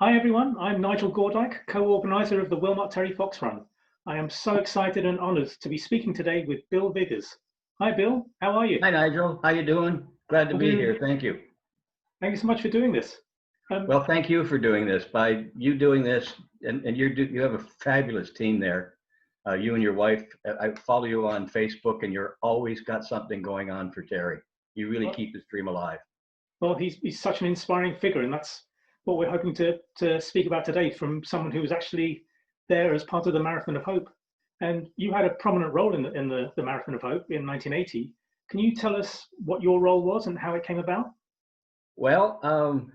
Hi everyone, I'm Nigel Gordyke, co-organiser of the Wilmot Terry Fox Run. I am so excited and honoured to be speaking today with Bill Vigars. Hi Bill, how are you? Hi, Nigel. How you doing? Glad to I'm be doing, here. Thank you. thank you so much for doing this. Um, Well, thank you for doing this. By you doing this, and you have a fabulous team there. You and your wife. I follow you on Facebook, and you're always got something going on for Terry. You really well, keep his dream alive. well, he's such an inspiring figure, and that's what we're hoping to speak about today from someone who was actually there as part of the Marathon of Hope. And you had a prominent role in the Marathon of Hope in 1980. Can you tell us what your role was and how it came about? Well,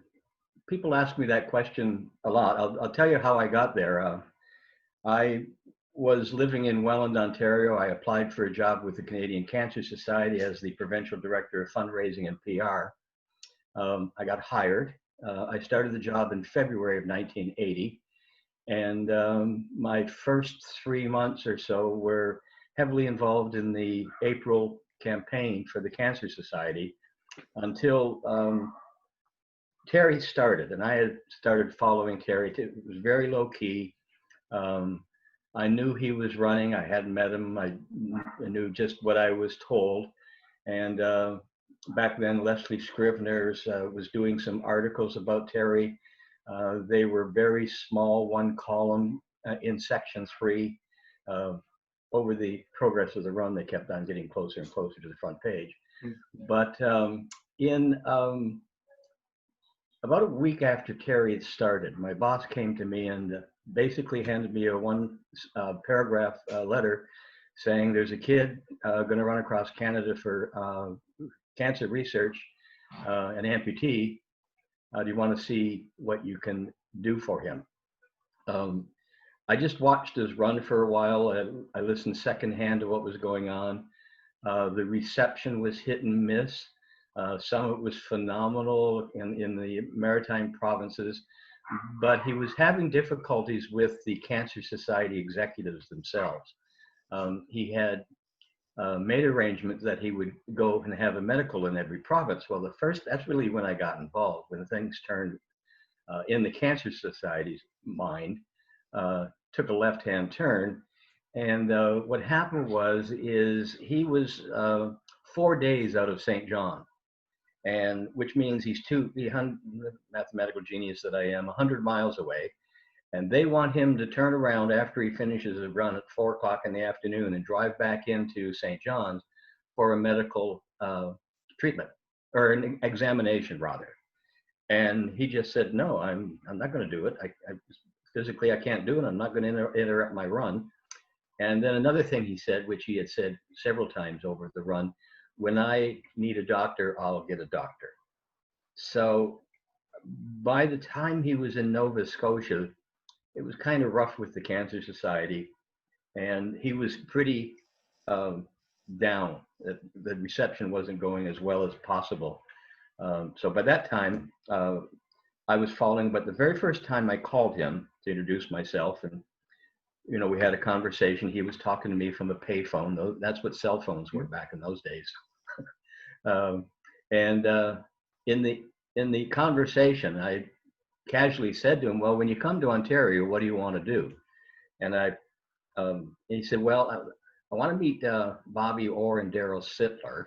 people ask me that question a lot. I'll tell you how I got there. I was living in Welland, Ontario. I applied for a job with the Canadian Cancer Society as the provincial director of fundraising and PR. I got hired. I started the job in February of 1980, and my first 3 months or so were heavily involved in the April campaign for the Cancer Society until Terry started, and I had started following Terry. It was very low key. Um, I knew he was running. I hadn't met him. I knew just what I was told. And back then, Leslie Scrivener's was doing some articles about Terry. They were very small, one column in section 3. Over the progress of the run, they kept on getting closer and closer to the front page. But in about a week after Terry had started, my boss came to me and basically handed me a one paragraph letter saying there's a kid going to run across Canada for cancer research, an amputee. Do you want to see what you can do for him? I just watched his run for a while. I listened secondhand to what was going on. The reception was hit and miss. Some of it was phenomenal in the maritime provinces, but he was having difficulties with the Cancer Society executives themselves. He had made arrangements that he would go and have a medical in every province. Well, that's really when I got involved, when things turned in the Cancer Society's mind, took a left-hand turn. And what happened is he was 4 days out of St. John, and which means he's the mathematical genius that I am, 100 miles away. And they want him to turn around after he finishes a run at 4 o'clock in the afternoon and drive back into St. John's for a medical treatment, or an examination rather. And he just said, no, I'm not going to do it. Physically, I can't do it. I'm not going to interrupt my run. And then another thing he said, which he had said several times over the run, when I need a doctor, I'll get a doctor. So by the time he was in Nova Scotia, it was kind of rough with the Cancer Society, and he was pretty down. The reception wasn't going as well as possible. So by that time, I was following, but the very first time I called him to introduce myself, and we had a conversation. He was talking to me from a payphone. That's what cell phones were back in those days. And in the conversation, I casually said to him, well, when you come to Ontario, what do you want to do? And he said, well, I want to meet Bobby Orr and Daryl Sittler,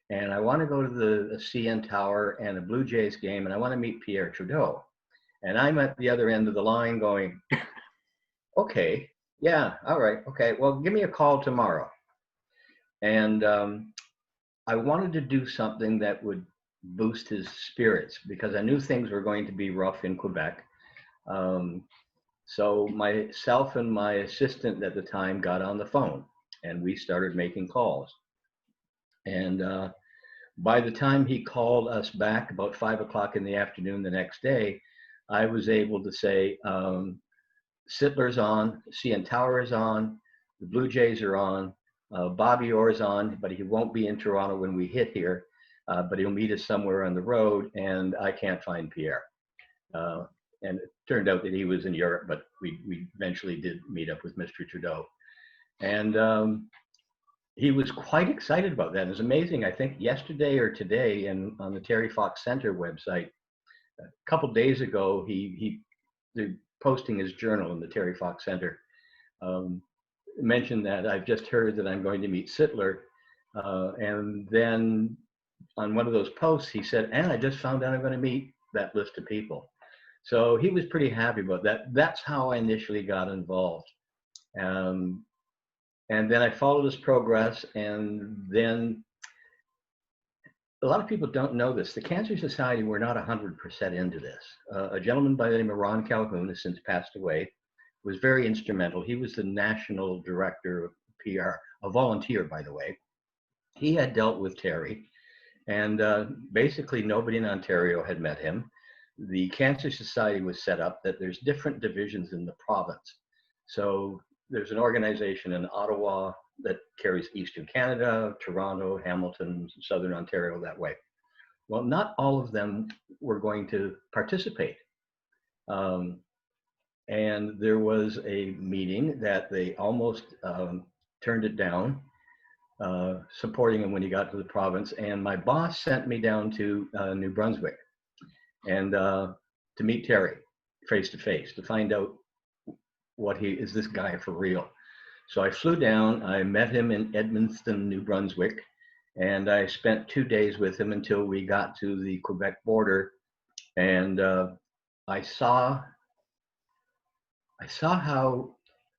and I want to go to the CN Tower and a Blue Jays game, and I want to meet Pierre Trudeau. And I'm at the other end of the line going, okay, yeah, all right, okay, well, give me a call tomorrow. And I wanted to do something that would boost his spirits because I knew things were going to be rough in Quebec. So myself and my assistant at the time got on the phone and we started making calls. And by the time he called us back about 5 o'clock in the afternoon the next day, I was able to say, Sittler's on, CN Tower is on, the Blue Jays are on, Bobby Orr is on, but he won't be in Toronto when we hit here, but he'll meet us somewhere on the road, and I can't find Pierre. And it turned out that he was in Europe, but we eventually did meet up with Mr. Trudeau. And he was quite excited about that. It was amazing. I think yesterday or today on the Terry Fox Center website, a couple days ago, he posting his journal in the Terry Fox Center, mentioned that I've just heard that I'm going to meet Sittler. And then on one of those posts, he said, and I just found out I'm going to meet that list of people. So he was pretty happy about that. That's how I initially got involved. And then I followed his progress. And then a lot of people don't know this. The Cancer Society were not 100% into this. A gentleman by the name of Ron Calhoun has since passed away, was very instrumental. He was the national director of PR, a volunteer, by the way. He had dealt with Terry, and basically nobody in Ontario had met him. The Cancer Society was set up that there's different divisions in the province. So there's an organization in Ottawa that carries Eastern Canada, Toronto, Hamilton, Southern Ontario, that way. Well, not all of them were going to participate. And there was a meeting that they almost turned it down, supporting him when he got to the province. And my boss sent me down to New Brunswick and to meet Terry face to face, to find out what is this guy for real. So I flew down, I met him in Edmundston, New Brunswick, and I spent 2 days with him until we got to the Quebec border. And I saw how,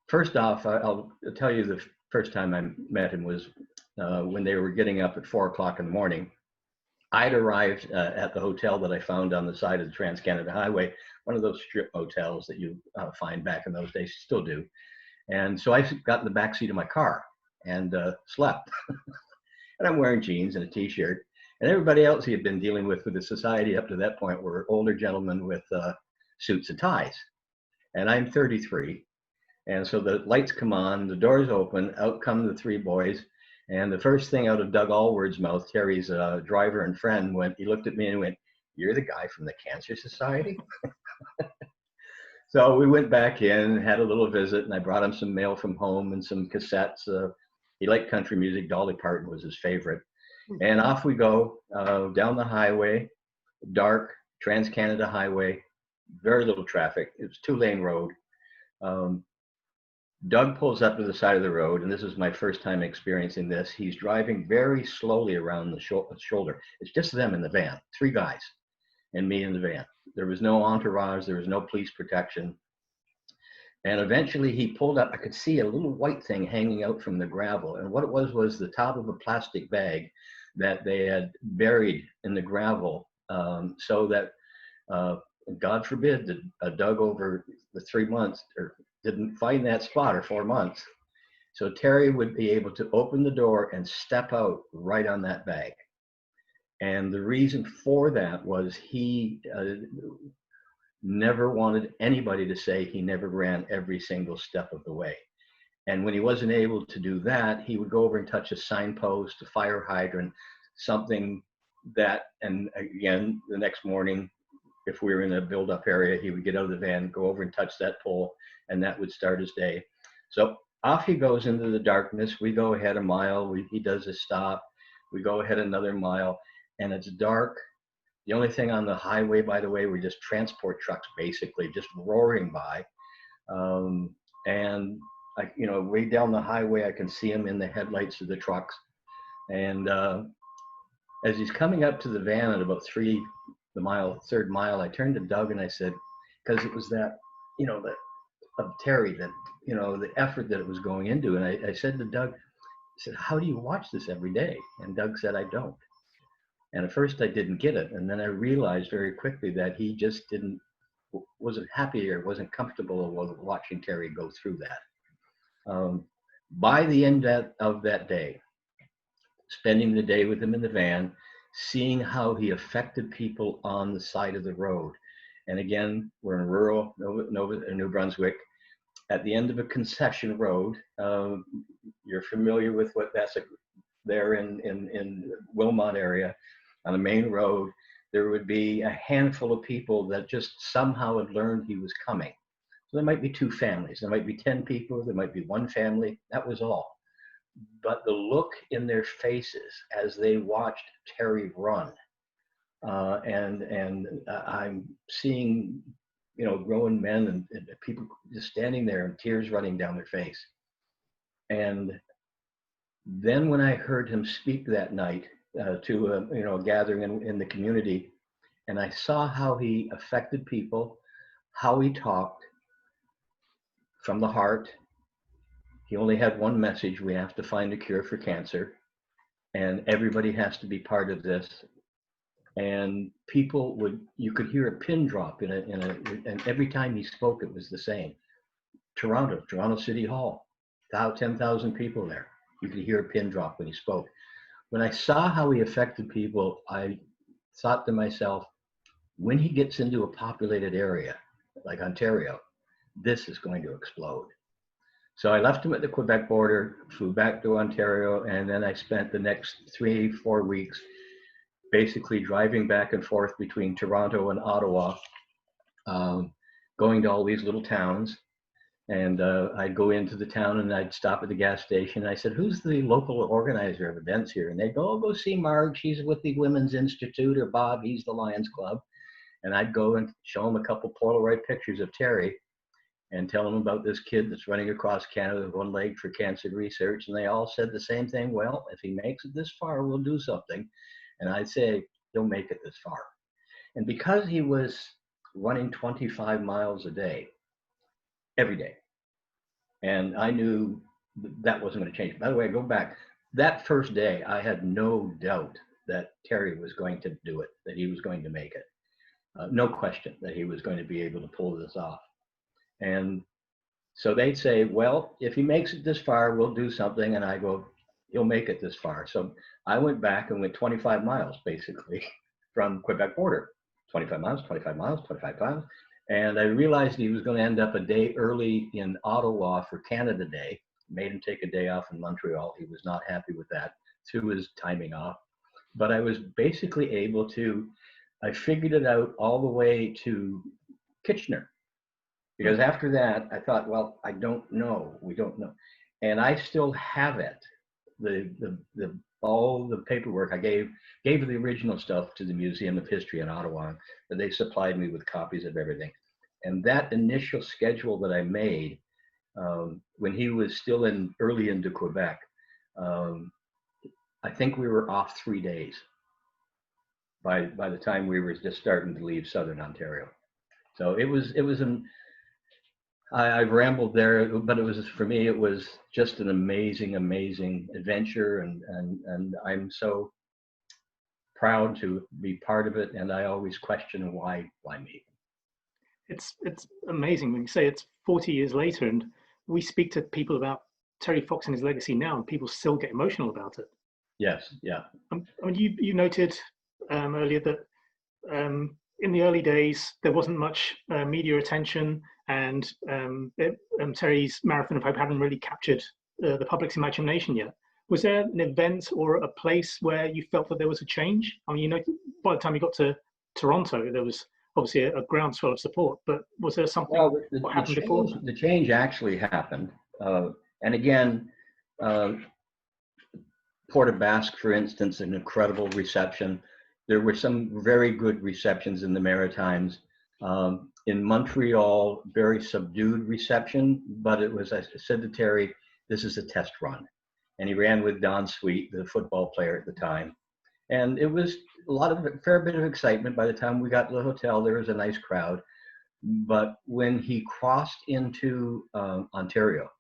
first off, I'll tell you the first time I met him was when they were getting up at 4 o'clock in the morning. I'd arrived at the hotel that I found on the side of the Trans-Canada Highway, one of those strip hotels that you find back in those days, still do. And so I got in the back seat of my car and slept. And I'm wearing jeans and a t-shirt. And everybody else he had been dealing with the society up to that point were older gentlemen with suits and ties. And I'm 33. And so the lights come on, the doors open, out come the three boys. And the first thing out of Doug Allward's mouth, Terry's driver and friend, he looked at me and went, "You're the guy from the Cancer Society?" So we went back in, had a little visit, and I brought him some mail from home and some cassettes. He liked country music. Dolly Parton was his favorite. And off we go down the highway, dark, Trans-Canada Highway, very little traffic. It was 2-lane road. Doug pulls up to the side of the road, and this is my first time experiencing this. He's driving very slowly around the shoulder. It's just them in the van, 3 guys, and me in the van. There was no entourage, there was no police protection. And eventually he pulled up, I could see a little white thing hanging out from the gravel. And what it was the top of a plastic bag that they had buried in the gravel, so that, God forbid, that Doug over the 3 months or didn't find that spot, or 4 months. So Terry would be able to open the door and step out right on that bag. And the reason for that was he never wanted anybody to say he never ran every single step of the way. And when he wasn't able to do that, he would go over and touch a signpost, a fire hydrant, something that, and again, the next morning, if we were in a build-up area, he would get out of the van, go over and touch that pole, and that would start his day. So off he goes into the darkness. We go ahead a mile. He does a stop. We go ahead another mile, and it's dark. The only thing on the highway, by the way, were just transport trucks, basically, just roaring by. And way down the highway, I can see him in the headlights of the trucks. And as he's coming up to the van at about the third mile, I turned to Doug and I said, because it was that, of Terry, that, the effort that it was going into. And I said to Doug, I said, "How do you watch this every day?" And Doug said, "I don't." And at first I didn't get it. And then I realized very quickly that he just wasn't happy or wasn't comfortable with watching Terry go through that. By the end of that day, spending the day with him in the van, seeing how he affected people on the side of the road. And again, we're in rural New Brunswick, at the end of a concession road. You're familiar with what that's there in Wilmot area. On the main road, there would be a handful of people that just somehow had learned he was coming. So there might be 2 families, there might be 10 people, there might be 1 family, that was all. But the look in their faces as they watched Terry run, and I'm seeing grown men and people just standing there and tears running down their face. And then when I heard him speak that night to a gathering in the community, and I saw how he affected people, how he talked from the heart. He only had one message: we have to find a cure for cancer, and everybody has to be part of this. And you could hear a pin drop and every time he spoke, it was the same. Toronto City Hall, 10,000 people there. You could hear a pin drop when he spoke. When I saw how he affected people, I thought to myself, when he gets into a populated area like Ontario, this is going to explode. So I left him at the Quebec border, flew back to Ontario, and then I spent the next 3-4 weeks basically driving back and forth between Toronto and Ottawa, going to all these little towns. And I'd go into the town and I'd stop at the gas station. And I said, who's the local organizer of events here? And they'd go, oh, go see Marge. She's with the Women's Institute, or Bob, he's the Lions Club. And I'd go and show them a couple Polaroid pictures of Terry and tell them about this kid that's running across Canada with one leg for cancer research. And they all said the same thing. Well, if he makes it this far, we'll do something. And I'd say, he'll make it this far. And because he was running 25 miles a day, every day. And I knew that wasn't going to change. By the way, I go back, that first day, I had no doubt that Terry was going to do it, that he was going to make it. No question that he was going to be able to pull this off. And so they'd say, well, if he makes it this far, we'll do something. And I go, he'll make it this far. So I went back and went 25 miles, basically, from Quebec border. 25 miles, 25 miles, 25 miles. And I realized he was going to end up a day early in Ottawa for Canada Day. Made him take a day off in Montreal. He was not happy with that, threw his timing off. But I was basically able to, I figured it out all the way to Kitchener. Because after that, I thought, well, I don't know. We don't know. And I still have it. All the paperwork I gave the original stuff to the Museum of History in Ottawa, but they supplied me with copies of everything. And that initial schedule that I made when he was still early into Quebec, I think we were off 3 days by the time we were just starting to leave Southern Ontario. So I've rambled there, but for me, it was just an amazing, amazing adventure. And I'm so proud to be part of it. And I always question why me? It's amazing when you say it's 40 years later, and we speak to people about Terry Fox and his legacy now, and people still get emotional about it. Yes, yeah. I mean, you noted earlier that in the early days there wasn't much media attention, and Terry's Marathon of Hope hadn't really captured the public's imagination yet. Was there an event or a place where you felt that there was a change? I mean, by the time you got to Toronto, there was obviously a groundswell of support, but was there something what happened before? The change actually happened. And again, Port aux Basques, for instance, an incredible reception. There were some very good receptions in the Maritimes. In Montreal, very subdued reception, but it was, I said to Terry, this is a test run. And he ran with Don Sweet, the football player at the time. And it was a fair bit of excitement. By the time we got to the hotel, there was a nice crowd. But when he crossed into Ontario,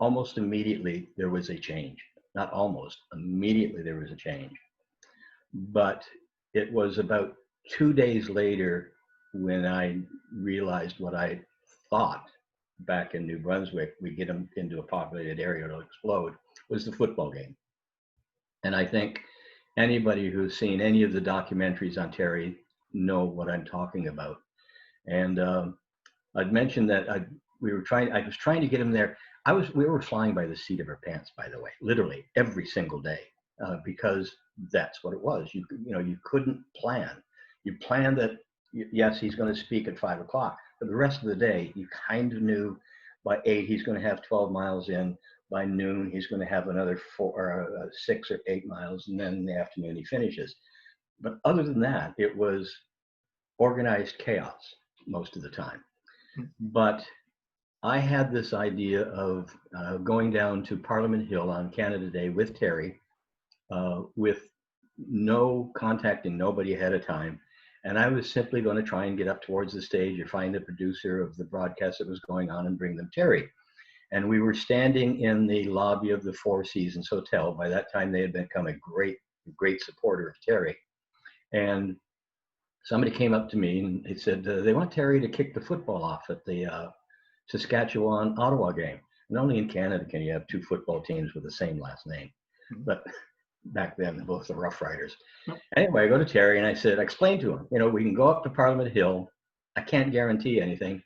almost immediately there was a change. Not almost, immediately there was a change. But it was about 2 days later when I realized what I thought back in New Brunswick, we get them into a populated area, it'll explode, was the football game. And I think anybody who's seen any of the documentaries on Terry know what I'm talking about. And I'd mentioned that I was trying to get him there. We were flying by the seat of our pants, by the way, literally every single day, because that's what it was. You couldn't plan. You planned that, yes, he's going to speak at 5 o'clock, but the rest of the day, you kind of knew by 8, he's going to have 12 miles in. By noon, he's going to have another 6 or 8 miles, and then in the afternoon, he finishes. But other than that, it was organized chaos. most of the time. Hmm. But I had this idea of going down to Parliament Hill on Canada Day with Terry, with no contacting nobody ahead of time. And I was simply going to try and get up towards the stage or find the producer of the broadcast that was going on and bring them Terry. And we were standing in the lobby of the Four Seasons Hotel. By that time, they had become a great supporter of Terry. And somebody came up to me and they said, they want Terry to kick the football off at the Saskatchewan-Ottawa game. And only in Canada can you have two football teams with the same last name. But back then, both the Rough Riders. Anyway, I go to Terry and I said, explain to him, we can go up to Parliament Hill. I can't guarantee anything.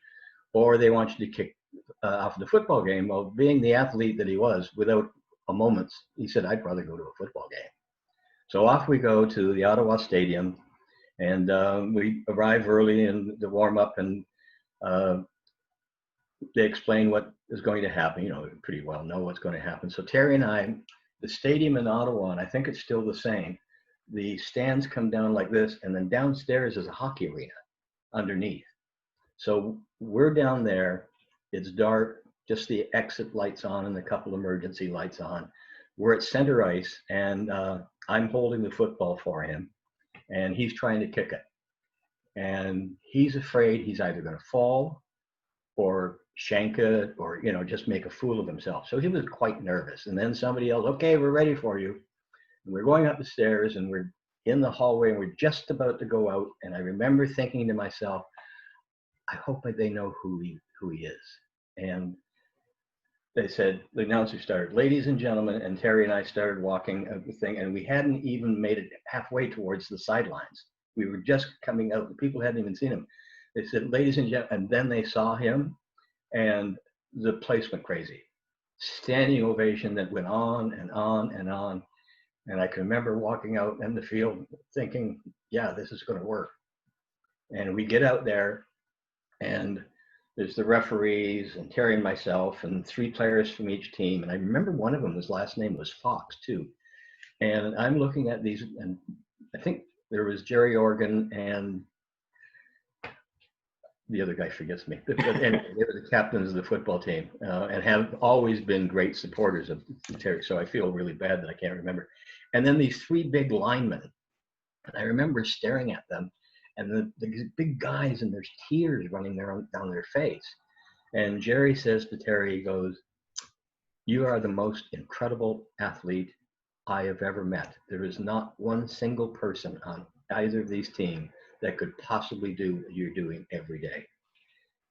Or they want you to kick off the football game. Well, being the athlete that he was, without a moment, he said, I'd rather go to a football game. So off we go to the Ottawa Stadium. And we arrive early in the warm up, and they explain what is going to happen. We pretty well know what's going to happen. So Terry and I, the stadium in Ottawa, and I think it's still the same, the stands come down like this, and then downstairs is a hockey arena underneath. So we're down there, it's dark, just the exit lights on and a couple emergency lights on. We're at center ice, and I'm holding the football for him, and he's trying to kick it. And he's afraid he's either going to fall or shank it or, just make a fool of himself. So he was quite nervous. And then somebody else, okay, we're ready for you. And we're going up the stairs and we're in the hallway and we're just about to go out. And I remember thinking to myself, I hope that they know who he is. And they said, the announcer started, ladies and gentlemen, and Terry and I started walking the thing, and we hadn't even made it halfway towards the sidelines. We were just coming out. The people hadn't even seen him. They said, ladies and gentlemen, and then they saw him, and the place went crazy. Standing ovation that went on and on and on. And I can remember walking out in the field thinking, yeah, this is going to work. And we get out there, and there's the referees and Terry and myself and 3 players from each team. And I remember one of them, his last name was Fox too. And I'm looking at these, and I think there was Jerry Organ and the other guy forgets me. But anyway, they were the captains of the football team and have always been great supporters of Terry. So I feel really bad that I can't remember. And then these 3 big linemen. And I remember staring at them. And the big guys, and there's tears running down their face. And Jerry says to Terry, he goes, you are the most incredible athlete I have ever met. There is not one single person on either of these teams that could possibly do what you're doing every day.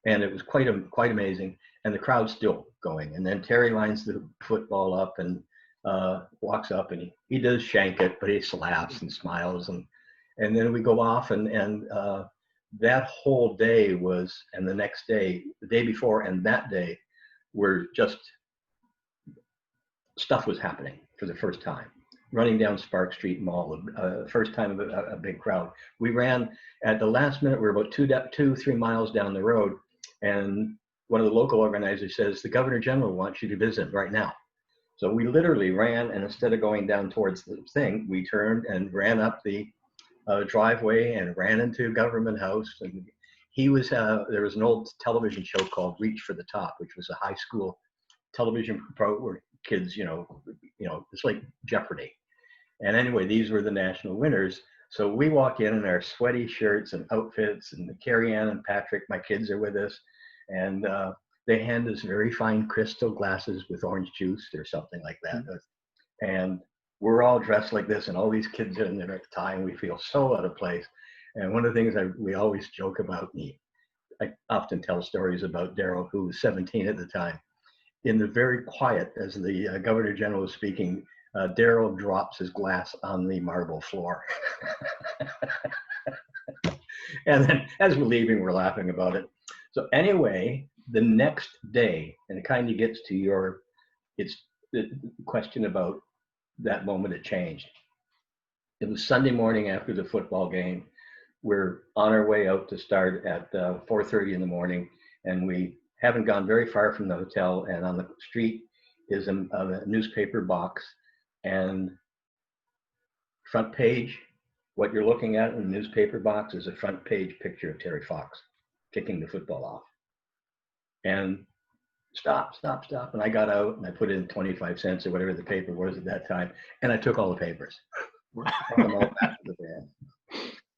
And it was quite amazing. And the crowd's still going. And then Terry lines the football up and walks up, and he does shank it, but he laughs and smiles. And then we go off, and that whole day was, and the next day, the day before and that day, were just, stuff was happening for the first time. Running down Spark Street Mall, first time of a big crowd. We ran at the last minute, we were about 2-3 miles down the road, and one of the local organizers says, the Governor General wants you to visit right now. So we literally ran, and instead of going down towards the thing, we turned and ran up the driveway and ran into Government House. And he was, there was an old television show called Reach for the Top, which was a high school television pro where kids, it's like Jeopardy. And anyway, these were the national winners. So we walk in our sweaty shirts and outfits, and Carrie Ann and Patrick, my kids, are with us. And they hand us very fine crystal glasses with orange juice or something like that. And we're all dressed like this, and all these kids are in there at the time. We feel so out of place. And one of the things we always joke about, I often tell stories about Daryl, who was 17 at the time. In the very quiet, as the Governor General was speaking, Daryl drops his glass on the marble floor. And then as we're leaving, we're laughing about it. So anyway, the next day, and it kind of gets to it's the question about that moment it changed. It was Sunday morning after the football game. We're on our way out to start at 4:30 in the morning, and we haven't gone very far from the hotel, and on the street is a newspaper box, and front page, what you're looking at in the newspaper box is a front page picture of Terry Fox. kicking the football off. And stop. And I got out and I put in 25 cents or whatever the paper was at that time. And I took all the papers, brought them all back to the van.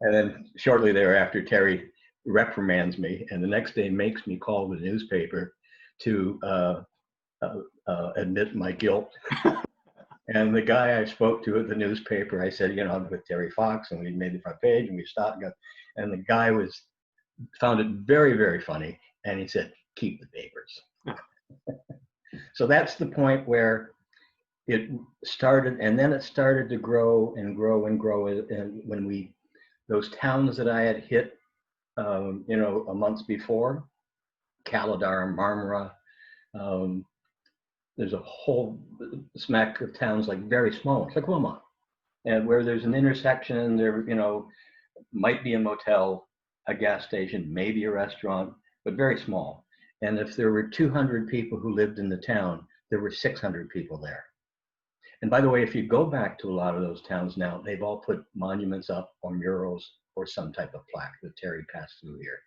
And then shortly thereafter, Terry reprimands me, and the next day makes me call the newspaper to admit my guilt. And the guy I spoke to at the newspaper, I said, I'm with Terry Fox, and we made the front page, and we stopped. And the guy found it very, very funny, and he said, keep the papers. So that's the point where it started, and then it started to grow and grow and grow. And when those towns that I had hit, a month before, Caladar, Marmara, there's a whole smack of towns, like very small, like Wilmot, and where there's an intersection, there, might be a motel, a gas station, maybe a restaurant, but very small. And if there were 200 people who lived in the town, there were 600 people there. And by the way, if you go back to a lot of those towns now, they've all put monuments up or murals or some type of plaque that Terry passed through here.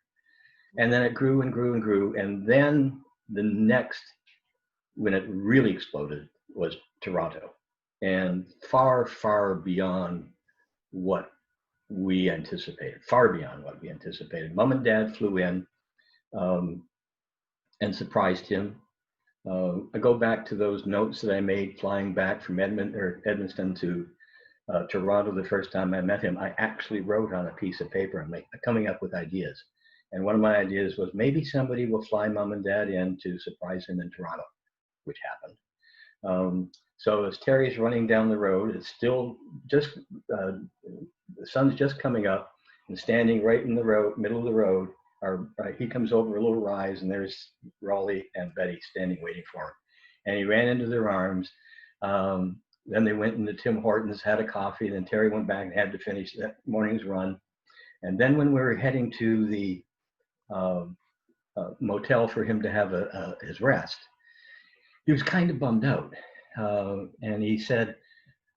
And then it grew and grew and grew. And then the next, when it really exploded, was Toronto. And far, far beyond what we anticipated, Mom and Dad flew in and surprised him. I go back to those notes that I made flying back from Edmonton to Toronto the first time I met him. I actually wrote on a piece of paper, I'm coming up with ideas. And one of my ideas was maybe somebody will fly Mom and Dad in to surprise him in Toronto, which happened. So as Terry's running down the road, it's still just, the sun's just coming up, and standing right in the road, middle of the road, he comes over a little rise, and there's Raleigh and Betty standing waiting for him. And he ran into their arms. Then they went into Tim Hortons, had a coffee, and then Terry went back and had to finish that morning's run. And then when we were heading to the motel for him to have his rest, he was kind of bummed out. And he said,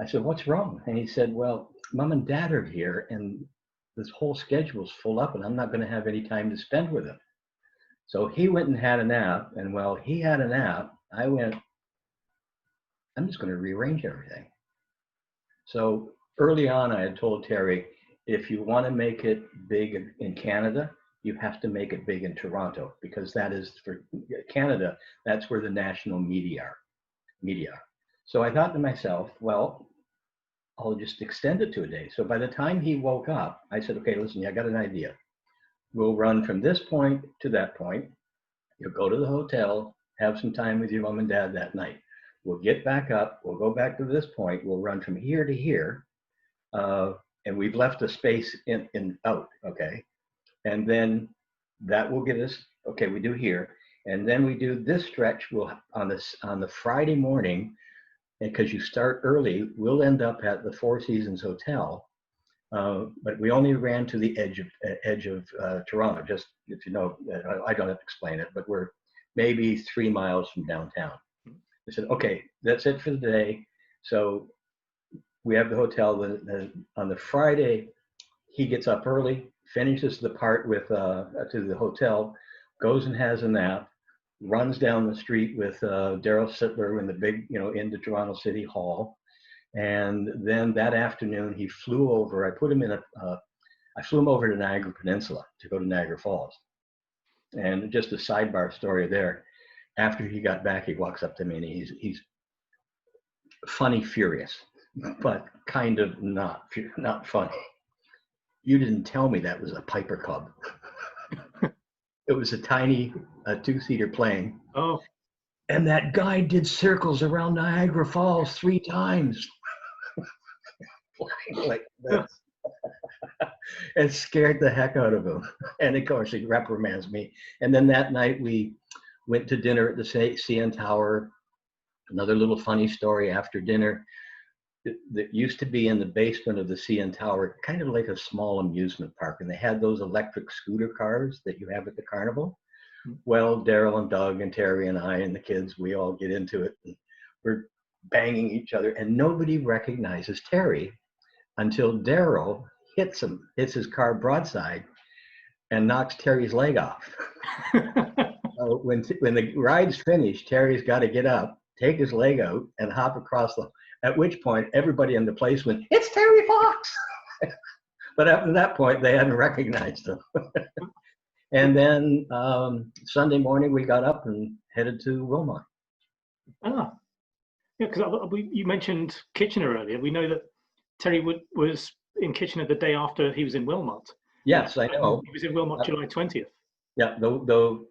I said, what's wrong? And he said, well, Mom and Dad are here, and this whole schedule's full up, and I'm not going to have any time to spend with them. So he went and had a nap, and while he had a nap, I went, I'm just going to rearrange everything. So early on, I had told Terry, if you want to make it big in Canada, you have to make it big in Toronto, because that is, for Canada, that's where the national media are. So I thought to myself, well, I'll just extend it to a day. So by the time he woke up, I said, okay, listen, I got an idea. We'll run from this point to that point. You'll go to the hotel, have some time with your Mom and Dad that night. We'll get back up. We'll go back to this point. We'll run from here to here. And we've left a space in out, okay? And then that will get us, okay, we do here. And then we do this stretch on the Friday morning, because you start early, we'll end up at the Four Seasons Hotel. But we only ran to the edge of Toronto, just, if you know, I don't have to explain it, but we're maybe 3 miles from downtown. I said, okay, that's it for the day. So we have the hotel. On the Friday, he gets up early, finishes the part with to the hotel, goes and has a nap, runs down the street with Daryl Sittler in the big, into Toronto City Hall. And then that afternoon, he flew over. I flew him over to Niagara Peninsula to go to Niagara Falls. And just a sidebar story there. After he got back, he walks up to me and he's funny, furious, but kind of not funny. You didn't tell me that was a Piper Cub. It was a tiny 2-seater plane. Oh. And that guy did circles around Niagara Falls 3 times. Like that. It scared the heck out of him. And of course, he reprimands me. And then that night we went to dinner at the CN Tower. Another little funny story after dinner. That used to be in the basement of the CN Tower, kind of like a small amusement park. And they had those electric scooter cars that you have at the carnival. Well, Daryl and Doug and Terry and I and the kids, we all get into it. And we're banging each other, and nobody recognizes Terry until Daryl hits his car broadside. and knocks Terry's leg off. So when the ride's finished, Terry's got to get up, take his leg out, and hop across the. At which point, everybody in the place went, "It's Terry Fox!" But after that point, they hadn't recognized him. And then Sunday morning, we got up and headed to Wilmot. Ah, yeah, because you mentioned Kitchener earlier. We know that Terry was in Kitchener the day after he was in Wilmot. Yes, I know. He was in Wilmot July 20th. Yeah, though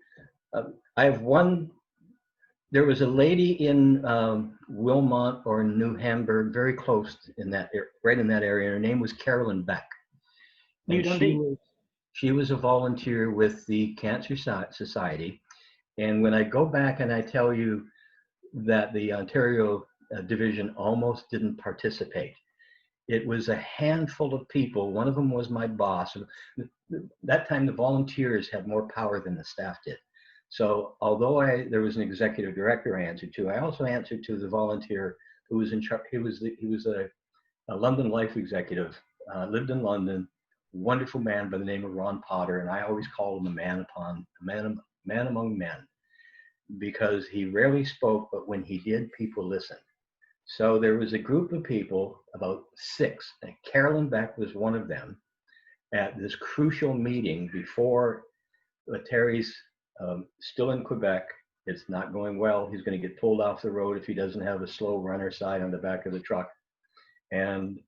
I have one. There was a lady in Wilmot or New Hamburg, very close in that right in that area. Her name was Carolyn Beck. New Dundee. She was a volunteer with the Cancer Society. And when I go back and I tell you that the Ontario division almost didn't participate, it was a handful of people. One of them was my boss. That time, the volunteers had more power than the staff did. So although there was an executive director I answered to, I also answered to the volunteer who was in charge. He was a London Life executive, lived in London, wonderful man by the name of Ron Potter, and I always called him a man among men, because he rarely spoke, but when he did, people listened. So there was a group of people, about 6, and Carolyn Beck was one of them, at this crucial meeting before Terry's still in Quebec. It's not going well. He's going to get pulled off the road if he doesn't have a slow runner side on the back of the truck. And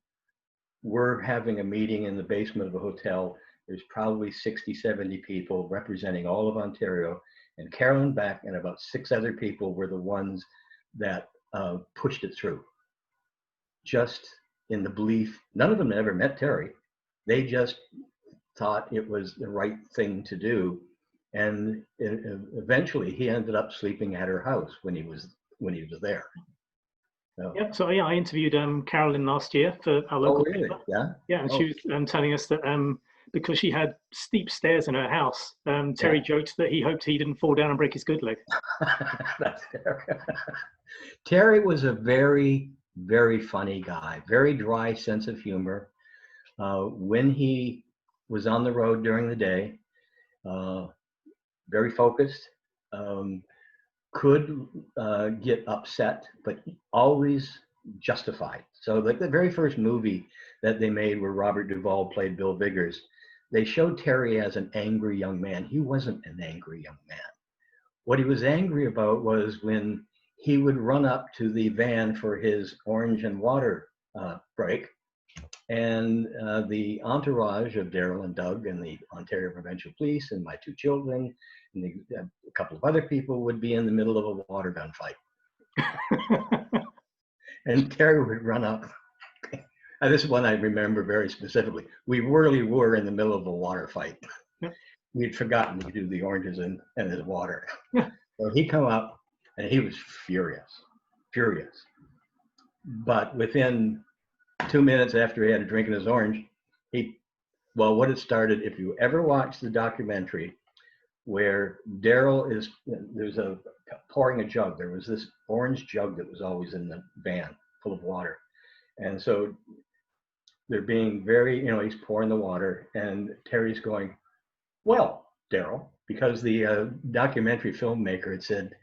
we're having a meeting in the basement of a hotel. There's probably 60, 70 people representing all of Ontario. And Carolyn Beck and about 6 other people were the ones that pushed it through. Just in the belief, none of them had ever met Terry. They just thought it was the right thing to do. And eventually he ended up sleeping at her house when he was there. So. Yeah, so yeah, I interviewed Carolyn last year for our local paper. Yeah, and she was telling us that because she had steep stairs in her house, Terry joked that he hoped he didn't fall down and break his good leg. That's fair. Terry was a very, very funny guy, very dry sense of humor. When he was on the road during the day, very focused, could get upset, but always justified. So like the very first movie that they made where Robert Duvall played Bill Vigars, they showed Terry as an angry young man. He wasn't an angry young man. What he was angry about was when he would run up to the van for his orange and water break, and the entourage of Daryl and Doug and the Ontario Provincial Police and my 2 children and a couple of other people would be in the middle of a water gun fight. And Terry would run up. And this is one I remember very specifically. We really were in the middle of a water fight. We'd forgotten to do the oranges and his water. So he'd come up and he was furious. But within 2 minutes after he had a drink in his orange, what it started, if you ever watch the documentary where Daryl there's pouring a jug. There was this orange jug that was always in the van full of water. And so they're being very, he's pouring the water and Terry's going, "Well, Daryl," because the documentary filmmaker had said,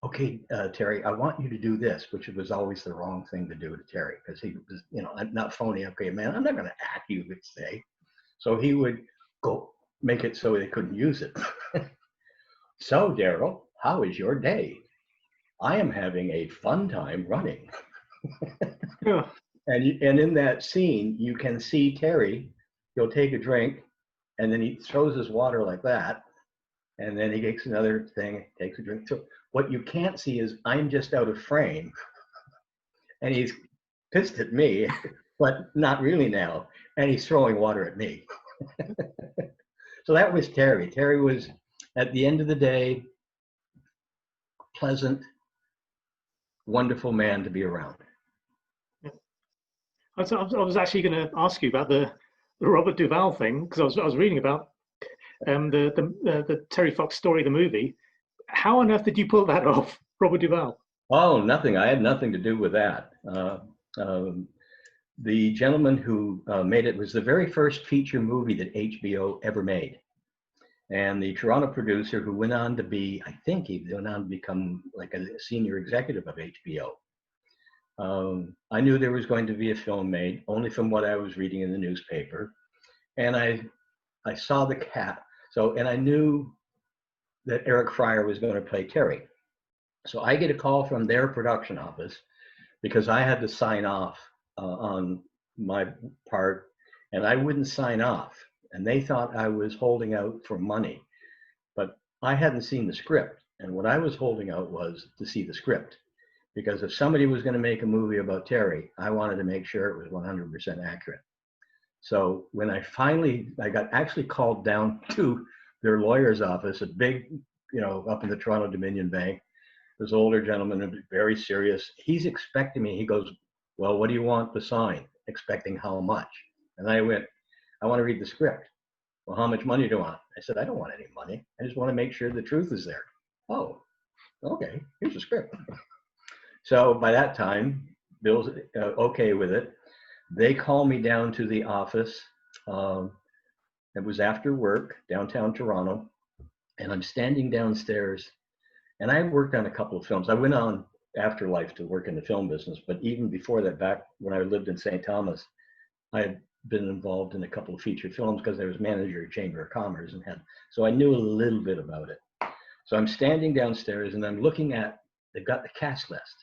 "Okay, Terry, I want you to do this," which was always the wrong thing to do to Terry, because he was, not phony. "Okay, man, I'm not going to act you would say." So he would go make it so they couldn't use it. "So, Daryl, how is your day?" "I am having a fun time running." And in that scene, you can see Terry, he'll take a drink, and then he throws his water like that, and then he takes another thing, takes a drink. So what you can't see is I'm just out of frame, and he's pissed at me, but not really now, and he's throwing water at me. So that was Terry. Terry was, at the end of the day, pleasant, wonderful man to be around. I was actually going to ask you about the Robert Duvall thing, because I was reading about the Terry Fox story, the movie. How on earth did you pull that off, Robert Duvall? Oh, nothing. I had nothing to do with that. The gentleman who made it was the very first feature movie that HBO ever made. And the Toronto producer, who went on to be, I think he went on to become like a senior executive of HBO. I knew there was going to be a film made, only from what I was reading in the newspaper. And I saw the cat. So, and I knew that Eric Fryer was going to play Terry. So I get a call from their production office because I had to sign off on my part, and I wouldn't sign off. And they thought I was holding out for money, but I hadn't seen the script. And what I was holding out was to see the script, because if somebody was going to make a movie about Terry, I wanted to make sure it was 100% accurate. So when I got actually called down to their lawyer's office, a big, up in the Toronto Dominion Bank, this older gentleman, very serious. He's expecting me. He goes, "Well, what do you want to sign?" Expecting how much? And I went, "I want to read the script." "Well, how much money do you want?" I said, "I don't want any money. I just want to make sure the truth is there." "Oh, okay, here's the script." So by that time, Bill's okay with it. They call me down to the office. It was after work, downtown Toronto, and I'm standing downstairs. And I worked on a couple of films. I went on Afterlife to work in the film business, but even before that, back when I lived in St. Thomas, I had been involved in a couple of feature films because I was manager of Chamber of Commerce so I knew a little bit about it. So I'm standing downstairs and I'm looking at, they've got the cast list,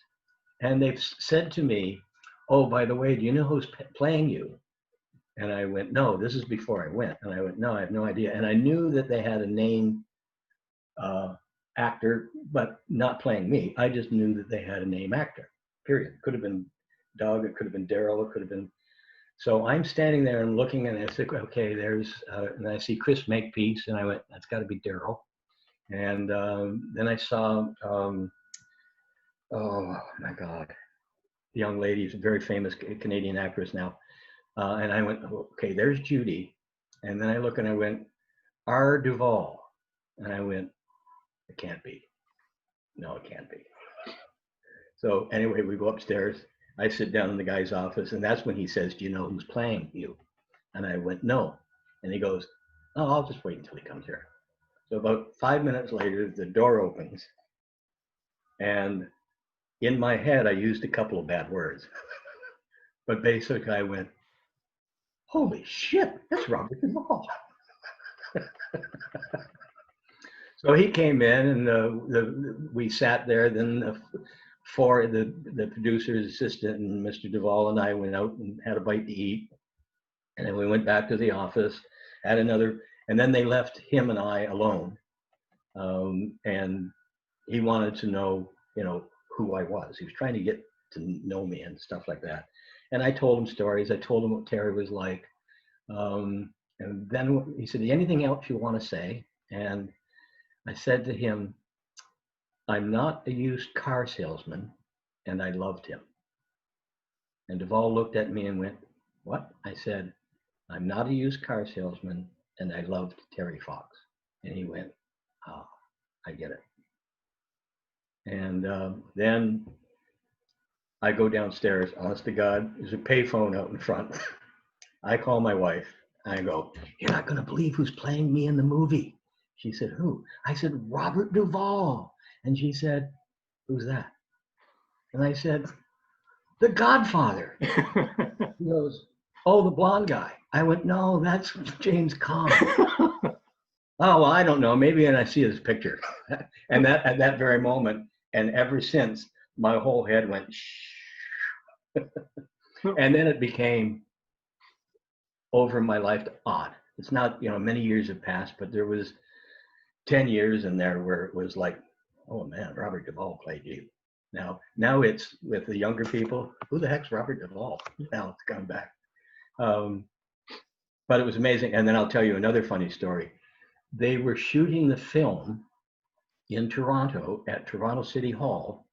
and they've said to me, "Oh, by the way, do you know who's playing you?" And I went, "No," this is before I went. And I went, "No, I have no idea." And I knew that they had a name actor, but not playing me. I just knew that they had a name actor, period. Could have been Doug, it could have been Daryl, it could have been. So I'm standing there and looking, and I said, "Okay, there's," and I see Chris Makepeace, and I went, "That's got to be Daryl." And then I saw, oh my God, the young lady, is a very famous Canadian actress now. And I went, "Okay, there's Judy." And then I look and I went, "R. Duvall." And I went, "It can't be. No, it can't be." So anyway, we go upstairs. I sit down in the guy's office, and that's when he says, "Do you know who's playing you?" And I went, "No." And he goes, "Oh, I'll just wait until he comes here." So about 5 minutes later, the door opens. And in my head, I used a couple of bad words. But basically, I went, "Holy shit, that's Robert Duvall." So he came in, and we sat there. Then the producer's assistant and Mr. Duvall and I went out and had a bite to eat, and then we went back to the office, had another, and then they left him and I alone. And he wanted to know, who I was. He was trying to get to know me and stuff like that. And I told him stories. I told him what Terry was like. And then he said, "Anything else you want to say?" And I said to him, "I'm not a used car salesman," and I loved him. And Duvall looked at me and went, "What?" I said, "I'm not a used car salesman, and I loved Terry Fox." And he went, "Oh, I get it." And then I go downstairs, honest to God, there's a payphone out in front. I call my wife. I go, "You're not going to believe who's playing me in the movie." She said, "Who?" I said, "Robert Duvall." And she said, "Who's that?" And I said, "The Godfather." He goes, "Oh, the blonde guy." I went, "No, that's James Caan." "Oh, well, I don't know. Maybe when I see his picture." And that at that very moment, and ever since, my whole head went shh. And then it became, over my life, odd. It's not, many years have passed, but there was 10 years in there where it was like, "Oh man, Robert Duvall played you." Now it's with the younger people, "Who the heck's Robert Duvall?" Now it's coming back. But it was amazing. And then I'll tell you another funny story. They were shooting the film in Toronto at Toronto City Hall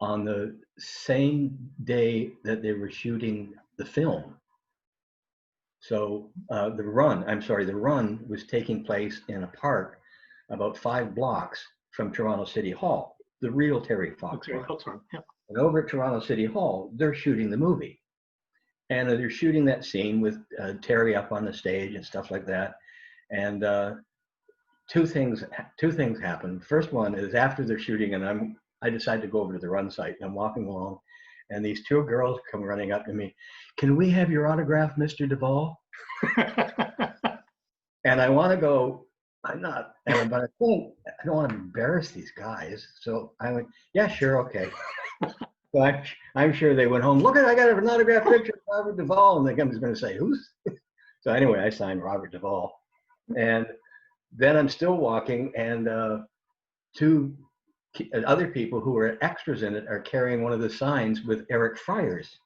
on the same day that they were shooting the film. So the run was taking place in a park about 5 blocks from Toronto City Hall, the real Terry Fox run. Yeah. And over at Toronto City Hall, they're shooting the movie. And they're shooting that scene with Terry up on the stage and stuff like that. And two things happened. First one is after they're shooting, and I decide to go over to the run site, and I'm walking along, and these two girls come running up to me. Can we have your autograph, Mr. Duvall? And I want to go, I'm not, but I don't want to embarrass these guys. So I went, yeah, sure, okay. So I'm sure they went home. Look I got an autograph picture of Robert Duvall, and the guy was going to say, who's? So anyway, I signed Robert Duvall, and then I'm still walking, and two other people who were extras in it are carrying one of the signs with Eric Fryer's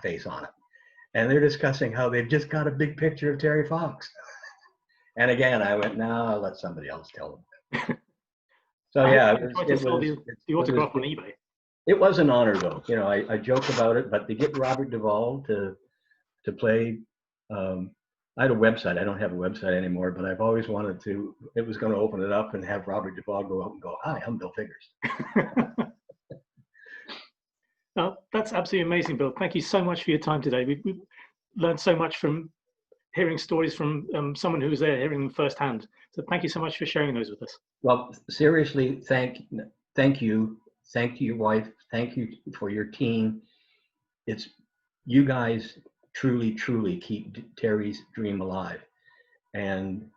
face on it. And they're discussing how they've just got a big picture of Terry Fox. And again, I went, no, I'll let somebody else tell them. So yeah, the autograph on eBay. It was an honor though. You know, I joke about it, but to get Robert Duvall to play, I had a website. I don't have a website anymore, but I've always wanted to. It was going to open it up and have Robert Duvall go up and go, "Hi, I'm Bill Vigars." No, that's absolutely amazing, Bill. Thank you so much for your time today. We've learned so much from hearing stories from someone who was there, hearing them firsthand. So thank you so much for sharing those with us. Well, seriously, thank you, your wife, thank you for your team. It's you guys truly keep Terry's dream alive, and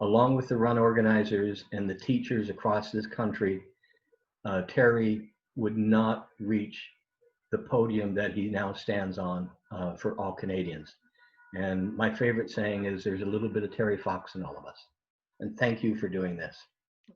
along with the run organizers and the teachers across this country, Terry would not reach the podium that he now stands on for all Canadians. And my favorite saying is, there's a little bit of Terry Fox in all of us. And thank you for doing this.